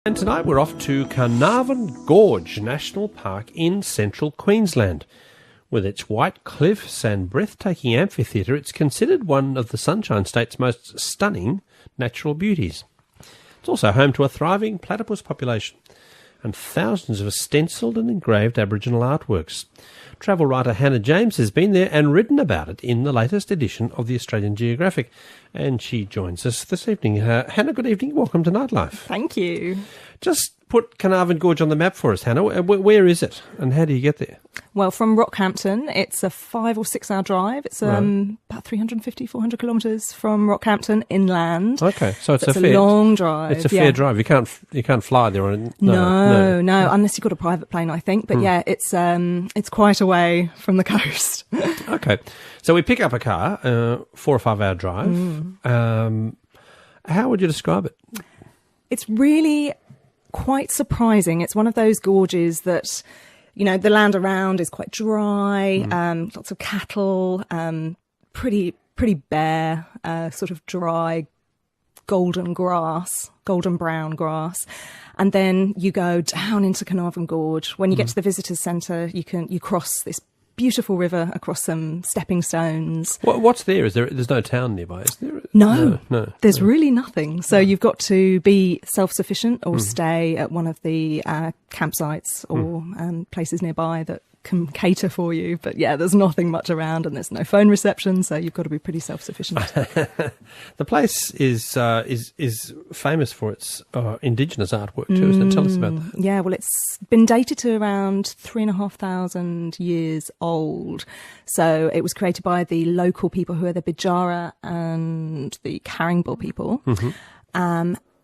And tonight we're off to Carnarvon Gorge National Park in central Queensland. With its white cliffs and breathtaking amphitheatre, it's considered one of the Sunshine State's most stunning natural beauties. It's also home to a thriving platypus population and thousands of stencilled and engraved Aboriginal artworks. Travel writer Hannah James has been there and written about it in the latest edition of the Australian Geographic, and she joins us this evening. Hannah, good evening. Welcome to Nightlife. Thank you. Just put Carnarvon Gorge on the map for us, Hannah. Where is it, and how do you get there? Well, from Rockhampton, it's a 5 or 6 hour drive. It's about 350, 400 kilometres from Rockhampton inland. Okay, so it's a long drive. It's a fair drive. You can't fly there. No, unless you've got a private plane, I think. But yeah, it's quite away from the coast. Okay, so we pick up a car, 4 or 5 hour drive. How would you describe it? It's really quite surprising. It's one of those gorges that, you know, the land around is quite dry, lots of cattle, pretty bare, sort of dry golden brown grass. And then you go down into Carnarvon Gorge. When you get to the visitors centre, you cross this beautiful river across some stepping stones. What's there? There's no town nearby, is there? No. There's really nothing. So you've got to be self-sufficient or stay at one of the campsites or places nearby that can cater for you. But yeah, there's nothing much around and there's no phone reception, so you've got to be pretty self-sufficient. The place is famous for its Indigenous artwork too, isn't it? Tell us about that. Yeah, well, it's been dated to around 3,500 years old. So it was created by the local people who are the Bidjara and the Caringbah people.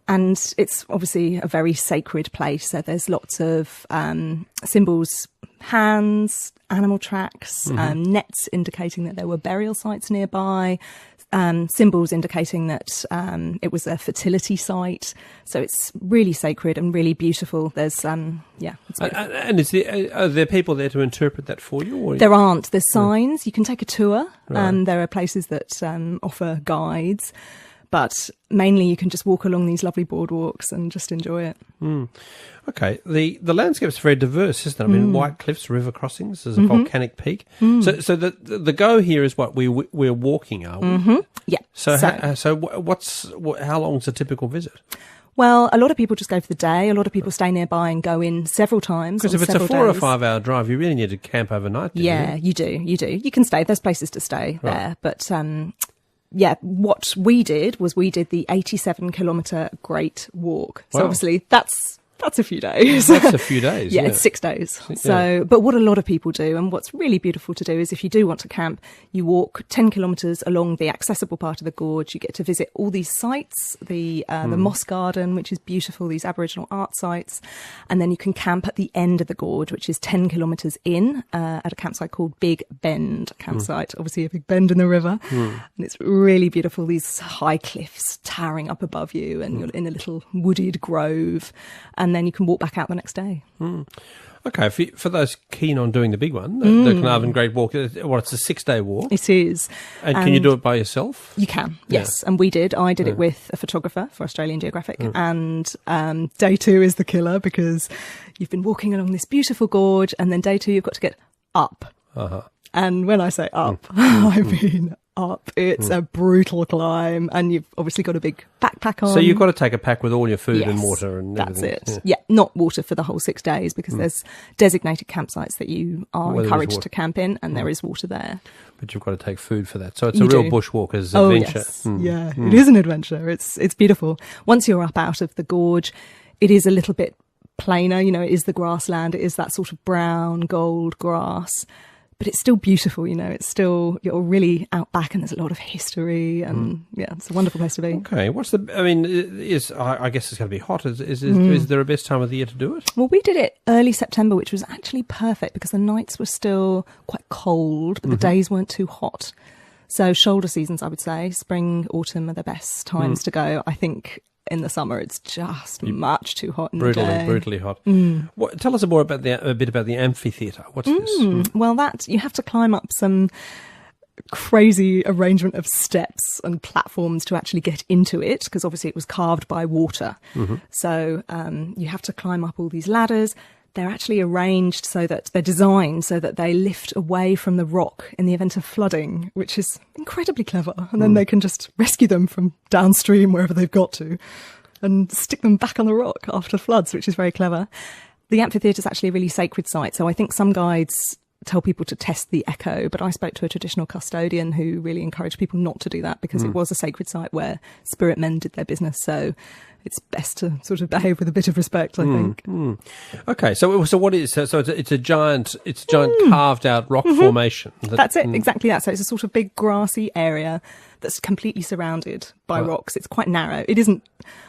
And it's obviously a very sacred place. So there's lots of symbols, hands, animal tracks, nets indicating that there were burial sites nearby, symbols indicating that it was a fertility site. So it's really sacred and really beautiful. There's, it's beautiful. And are there people there to interpret that for you? Or? There aren't. There's signs. You can take a tour. There are places that offer guides. But mainly you can just walk along these lovely boardwalks and just enjoy it. Okay. The landscape's very diverse, isn't it? I mean, white cliffs, river crossings, there's a volcanic peak. So the go here is what we're walking, are we? Yeah. So how long's a typical visit? Well, a lot of people just go for the day. A lot of people stay nearby and go in several times. Because if it's a 4 or 5 hour drive, you really need to camp overnight. Yeah, you do. You can stay. There's places to stay there. But yeah, what we did was we did the 87-kilometre Great Walk. So obviously that's a few days. That's a few days. Yeah, it's 6 days. So, but what a lot of people do, and what's really beautiful to do, is if you do want to camp, you walk 10 kilometres along the accessible part of the gorge. You get to visit all these sites, the Moss Garden, which is beautiful, these Aboriginal art sites, and then you can camp at the end of the gorge, which is 10 kilometres in, at a campsite called Big Bend campsite. Obviously a big bend in the river, and it's really beautiful. These high cliffs towering up above you, and you're in a little wooded grove. And then you can walk back out the next day. Okay, for those keen on doing the big one, the Carnarvon Great Walk, it's a 6-day walk. It is. And can you do it by yourself? You can, yes. And we did. I did it with a photographer for Australian Geographic. And day 2 is the killer because you've been walking along this beautiful gorge, and then day 2 you've got to get up. And when I say up, I mean up. It's a brutal climb, and you've obviously got a big backpack on. So you've got to take a pack with all your food and water and everything. That's it. Yeah, not water for the whole 6 days because there's designated campsites that you are encouraged to camp in, and there is water there. But you've got to take food for that. So it's a real bushwalker's adventure. Yes. Yeah, it is an adventure. It's beautiful. Once you're up out of the gorge, it is a little bit plainer. You know, it is the grassland. It is that sort of brown gold grass. But it's still beautiful, you know, you're really out back and there's a lot of history and yeah, it's a wonderful place to be. Okay, I guess it's going to be hot. Is there a best time of the year to do it? Well, we did it early September, which was actually perfect because the nights were still quite cold, but the days weren't too hot. So shoulder seasons, I would say, spring, autumn are the best times to go. I think in the summer it's just much too hot in the day. Brutally hot. Tell us more about a bit about the amphitheatre. What's this? Well, you have to climb up some crazy arrangement of steps and platforms to actually get into it, because obviously it was carved by water. So you have to climb up all these ladders. They're actually arranged so that they're designed so that they lift away from the rock in the event of flooding, which is incredibly clever. And then they can just rescue them from downstream wherever they've got to and stick them back on the rock after floods, which is very clever. The amphitheatre is actually a really sacred site. So I think some guides tell people to test the echo, but I spoke to a traditional custodian who really encouraged people not to do that, because it was a sacred site where spirit men did their business. So it's best to sort of behave with a bit of respect, I think. Okay, so what is so it's a giant carved out rock formation. That's it, exactly that. So it's a sort of big grassy area that's completely surrounded by rocks. It's quite narrow. It isn't.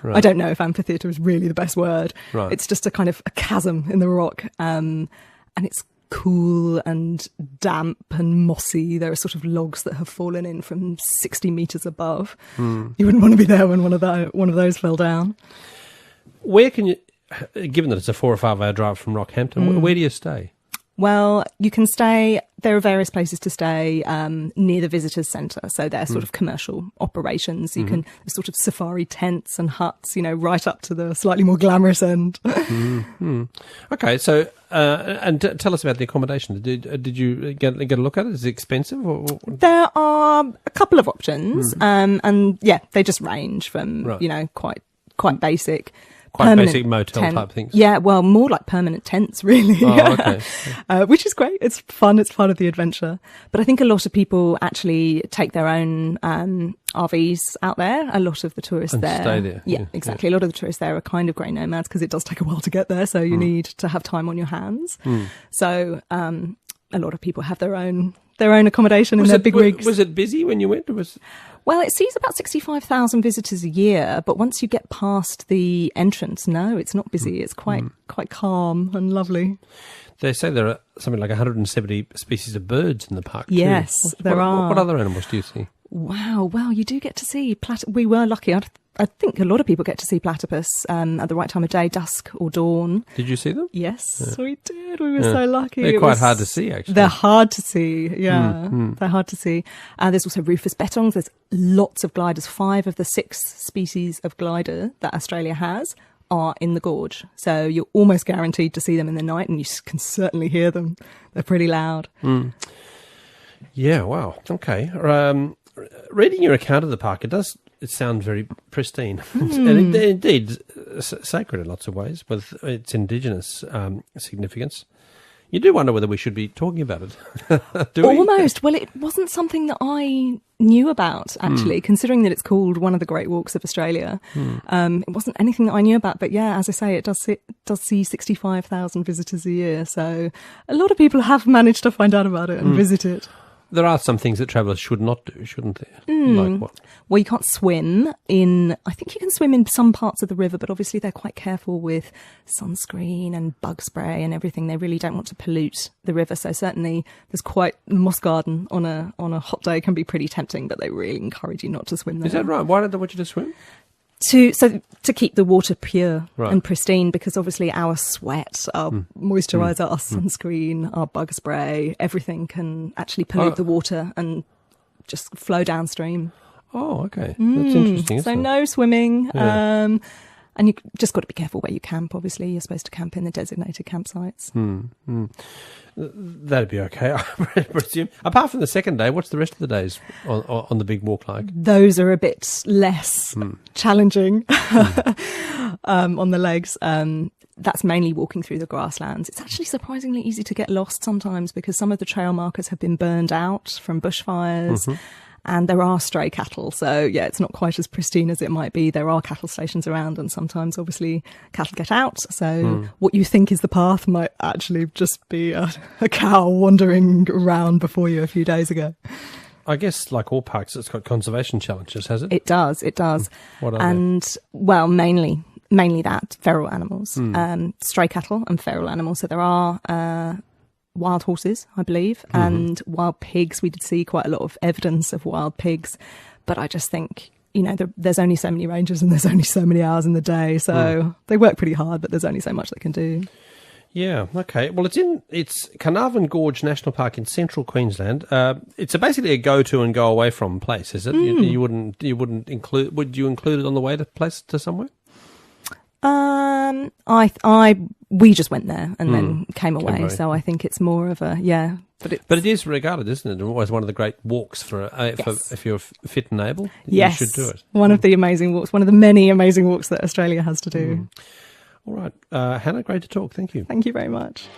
I don't know if amphitheatre is really the best word. Right. It's just a kind of a chasm in the rock, and it's cool and damp and mossy. There are sort of logs that have fallen in from 60 metres above. You wouldn't want to be there when one of those fell down. Where can you, given that it's a 4 or 5 hour drive from Rockhampton, where do you stay? Well, you can stay, there are various places to stay near the visitors centre. So they're sort of commercial operations. You can, sort of safari tents and huts, right up to the slightly more glamorous end. Okay, so, and tell us about the accommodation. Did you get a look at it? Is it expensive? Or? There are a couple of options. And yeah, they just range from, quite basic. Quite basic motel type things. Yeah, well, more like permanent tents, really. Oh, okay. Which is great. It's fun. It's part of the adventure. But I think a lot of people actually take their own RVs out there. A lot of the tourists and there. Stay there. Yeah, exactly. A lot of the tourists there are kind of grey nomads, because it does take a while to get there. So you need to have time on your hands. So a lot of people have their own accommodation in their big rigs. Was it busy when you went? Well, it sees about 65,000 visitors a year, but once you get past the entrance, no, it's not busy. It's quite calm and lovely. They say there are something like 170 species of birds in the park, too. Yes, there are. What other animals do you see? Wow, well, you do get to see we were lucky. I think a lot of people get to see platypus at the right time of day, dusk or dawn. Did you see them? Yes, we did. We were so lucky. They're quite hard to see, actually. They're hard to see, yeah. They're hard to see. There's also rufous bettongs. There's lots of gliders. 5 of the 6 species of glider that Australia has are in the gorge. So you're almost guaranteed to see them in the night, and you can certainly hear them. They're pretty loud. Yeah, wow. Okay. Reading your account of the park, it sounds very pristine. And indeed sacred in lots of ways, with its indigenous significance. You do wonder whether we should be talking about it. Do we? Almost. Well, it wasn't something that I knew about, actually, considering that it's called one of the Great Walks of Australia. It wasn't anything that I knew about. But yeah, as I say, it does see 65,000 visitors a year. So a lot of people have managed to find out about it and visit it. There are some things that travellers should not do, shouldn't there? Like what? Well, you can't swim I think you can swim in some parts of the river, but obviously they're quite careful with sunscreen and bug spray and everything. They really don't want to pollute the river. So certainly there's quite, Moss Garden on a hot day can be pretty tempting, but they really encourage you not to swim there. Is that right? Why don't they want you to swim? To keep the water pure Right. and pristine, because obviously our sweat, our moisturiser, our sunscreen, our bug spray, everything can actually pollute the water and just flow downstream. Oh, okay. That's interesting. So isn't it? no swimming. Yeah. And you just got to be careful where you camp, obviously. You're supposed to camp in the designated campsites. That'd be okay, I presume. Apart from the second day, what's the rest of the days on the big walk like? Those are a bit less challenging on the legs. That's mainly walking through the grasslands. It's actually surprisingly easy to get lost sometimes, because some of the trail markers have been burned out from bushfires. And there are stray cattle. So, yeah, it's not quite as pristine as it might be. There are cattle stations around, and sometimes, obviously, cattle get out. So what you think is the path might actually just be a cow wandering around before you a few days ago. I guess, like all parks, it's got conservation challenges, has it? It does. What are they? Well, mainly that, feral animals. Stray cattle and feral animals. So there are wild horses, I believe, and wild pigs. We did see quite a lot of evidence of wild pigs, but I just think, there's only so many rangers and there's only so many hours in the day, so they work pretty hard, but there's only so much they can do. Yeah, okay. Well, it's Carnarvon Gorge National Park in central Queensland. It's basically a go-to and go away from place, is it? You wouldn't include? Would you include it on the way to somewhere? We just went there and then came away. So I think it's more of a But it is regarded, isn't it, always one of the great walks for if you're fit and able. Yes, you should do it. One of the amazing walks, one of the many amazing walks that Australia has to do. All right, Hannah, great to talk. Thank you. Thank you very much.